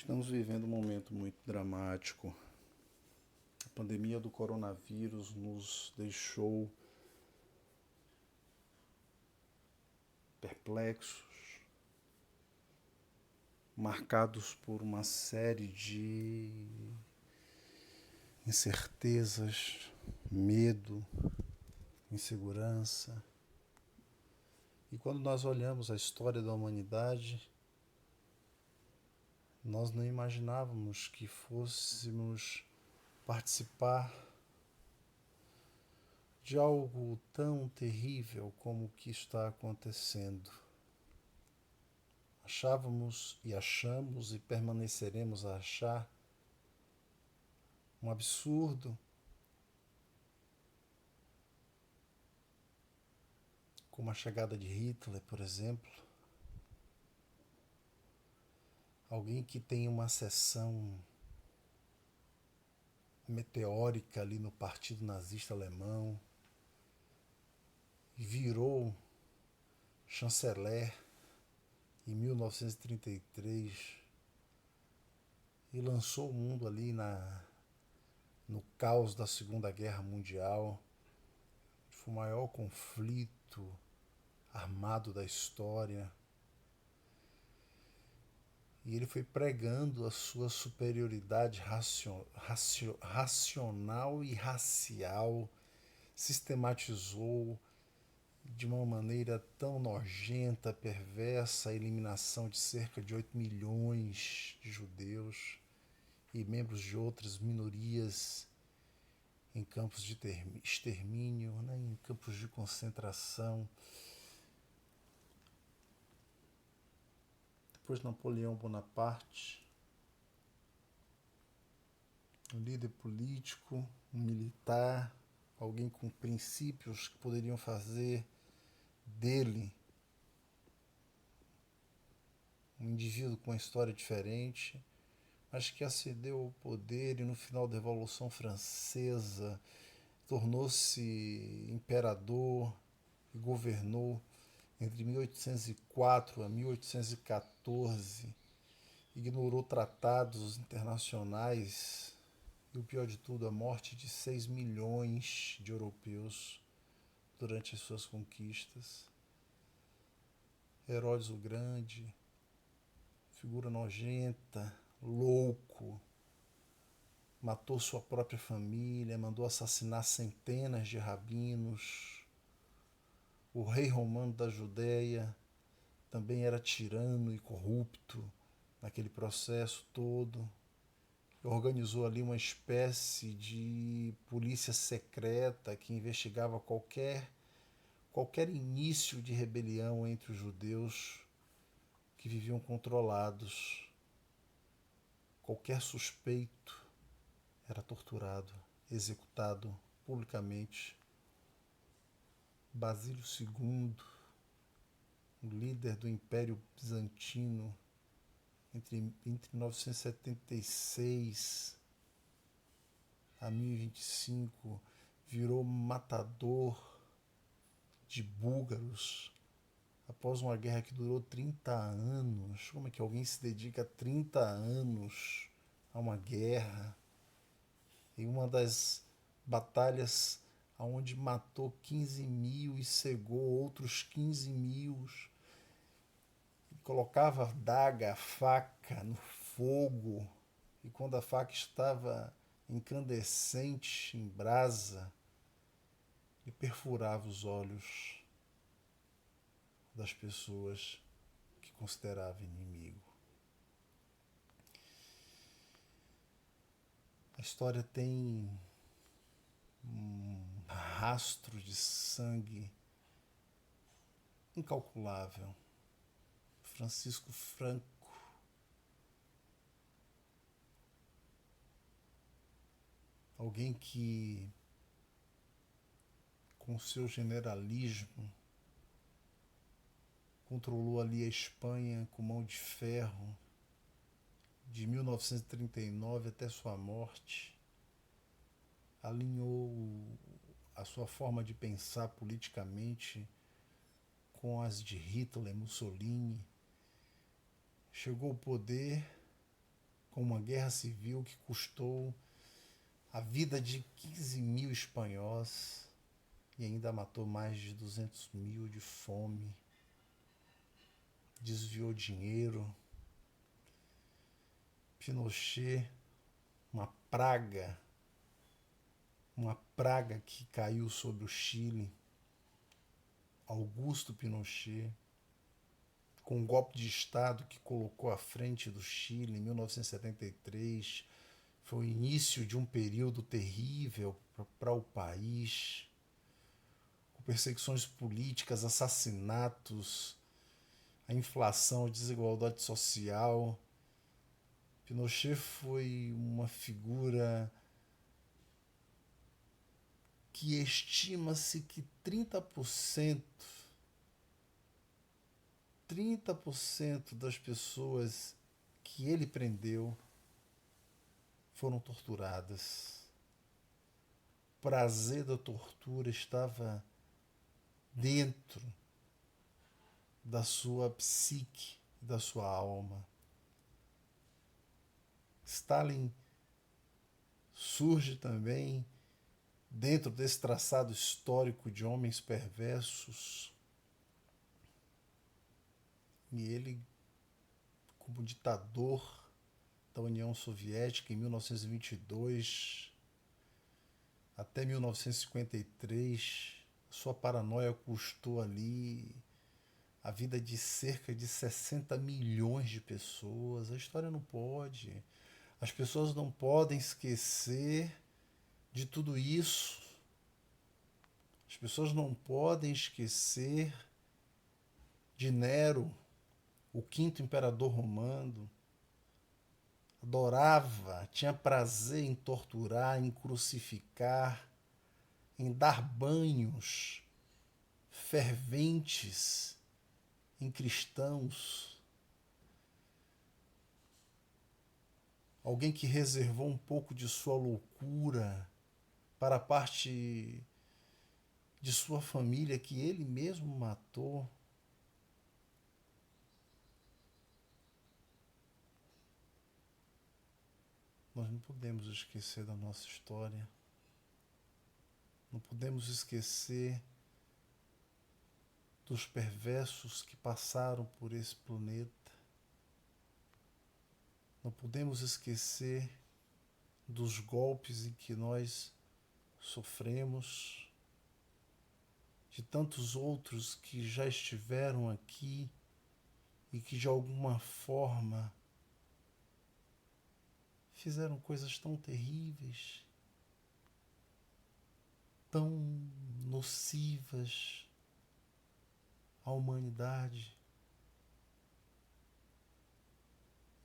Estamos vivendo um momento muito dramático. A pandemia do coronavírus nos deixou perplexos, marcados por uma série de incertezas, medo, insegurança. E quando nós olhamos a história da humanidade, nós não imaginávamos que fôssemos participar de algo tão terrível como o que está acontecendo. Achávamos e achamos e permaneceremos a achar um absurdo, como a chegada de Hitler, por exemplo, alguém que tem uma ascensão meteórica ali no Partido Nazista Alemão e virou chanceler em 1933 e lançou o mundo ali no caos da Segunda Guerra Mundial. Foi o maior conflito armado da história. E ele foi pregando a sua superioridade racional e racial, sistematizou de uma maneira tão nojenta, perversa, a eliminação de cerca de 8 milhões de judeus e membros de outras minorias em campos de extermínio, em campos de concentração. Depois Napoleão Bonaparte, um líder político, um militar, alguém com princípios que poderiam fazer dele um indivíduo com uma história diferente, mas que acedeu ao poder e no final da Revolução Francesa tornou-se imperador e governou entre 1804 a 1814, ignorou tratados internacionais e, o pior de tudo, a morte de 6 milhões de europeus durante as suas conquistas. Herodes o Grande, figura nojenta, louco, matou sua própria família, mandou assassinar centenas de rabinos. O rei romano da Judéia também era tirano e corrupto naquele processo todo. Organizou ali uma espécie de polícia secreta que investigava qualquer início de rebelião entre os judeus que viviam controlados. Qualquer suspeito era torturado, executado publicamente. Basílio II, o líder do Império Bizantino, entre 1976 a 1025, virou matador de búlgaros após uma guerra que durou 30 anos. Como é que alguém se dedica 30 anos a uma guerra? Em uma das batalhas onde matou 15 mil e cegou outros 15 mil, colocava a daga, a faca no fogo, e quando a faca estava incandescente, em brasa, ele perfurava os olhos das pessoas que considerava inimigo. A história tem um rastro de sangue incalculável. Francisco Franco, alguém que, com seu generalismo, controlou ali a Espanha com mão de ferro de 1939 até sua morte, alinhou a sua forma de pensar politicamente com as de Hitler, Mussolini, chegou ao poder com uma guerra civil que custou a vida de 15 mil espanhóis e ainda matou mais de 200 mil de fome, desviou dinheiro. Pinochet, uma praga que caiu sobre o Chile. Augusto Pinochet, com um golpe de Estado que colocou à frente do Chile em 1973, foi o início de um período terrível para o país, com perseguições políticas, assassinatos, a inflação, a desigualdade social. Pinochet foi uma figura que estima-se que 30% das pessoas que ele prendeu foram torturadas. O prazer da tortura estava dentro da sua psique, da sua alma. Stalin surge também dentro desse traçado histórico de homens perversos. E ele, como ditador da União Soviética em 1922 até 1953, sua paranoia custou ali a vida de cerca de 60 milhões de pessoas. A história não pode. As pessoas não podem esquecer de tudo isso. As pessoas não podem esquecer de Nero, o quinto imperador romano. Adorava, tinha prazer em torturar, em crucificar, em dar banhos ferventes em cristãos. Alguém que reservou um pouco de sua loucura para a parte de sua família que ele mesmo matou. Nós não podemos esquecer da nossa história. Não podemos esquecer dos perversos que passaram por esse planeta. Não podemos esquecer dos golpes em que nós sofremos, de tantos outros que já estiveram aqui e que de alguma forma fizeram coisas tão terríveis, tão nocivas à humanidade.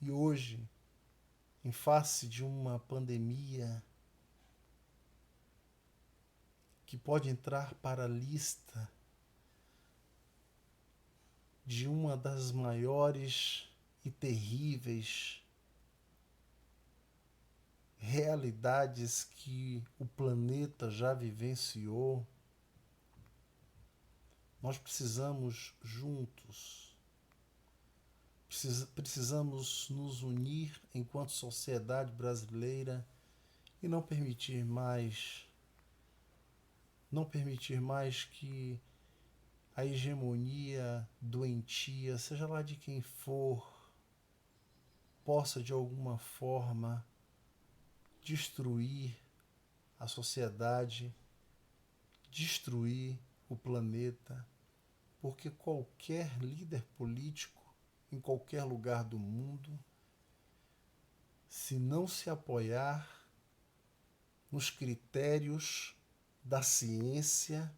E hoje, em face de uma pandemia que pode entrar para a lista de uma das maiores e terríveis realidades que o planeta já vivenciou, nós precisamos juntos, precisamos nos unir enquanto sociedade brasileira e não permitir mais que a hegemonia doentia, seja lá de quem for, possa de alguma forma destruir a sociedade, destruir o planeta, porque qualquer líder político em qualquer lugar do mundo, se não se apoiar nos critérios da ciência,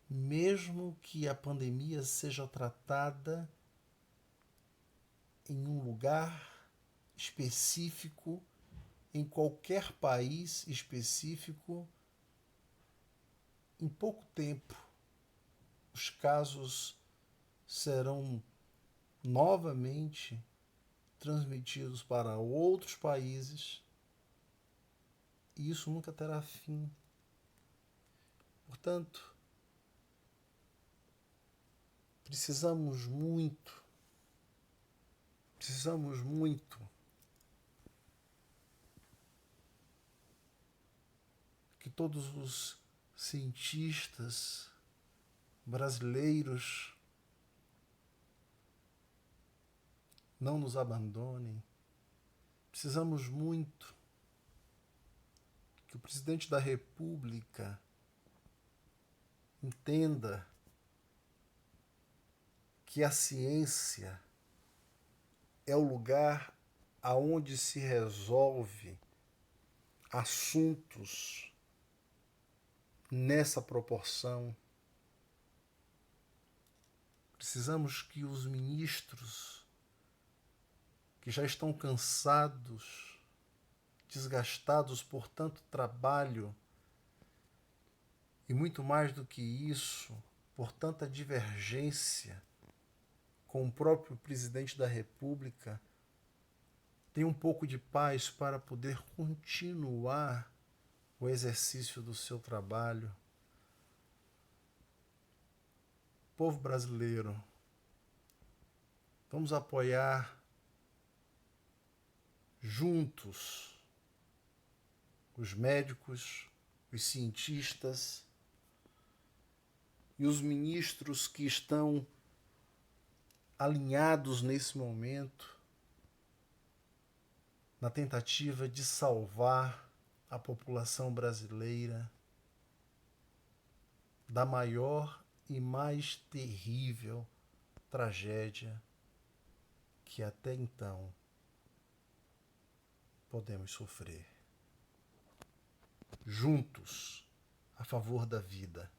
mesmo que a pandemia seja tratada em um lugar específico, em qualquer país específico, em pouco tempo os casos serão novamente transmitidos para outros países e isso nunca terá fim. Portanto, precisamos muito todos os cientistas brasileiros não nos abandonem. Precisamos muito que o presidente da República entenda que a ciência é o lugar aonde se resolve assuntos nessa proporção. Precisamos que os ministros que já estão cansados, desgastados por tanto trabalho e muito mais do que isso, por tanta divergência com o próprio presidente da República, tenham um pouco de paz para poder continuar o exercício do seu trabalho. Povo brasileiro, vamos apoiar juntos os médicos, os cientistas e os ministros que estão alinhados nesse momento na tentativa de salvar a população brasileira da maior e mais terrível tragédia que até então podemos sofrer. Juntos, a favor da vida.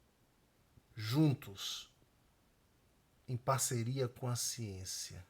Juntos, em parceria com a ciência.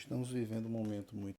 Estamos vivendo um momento muito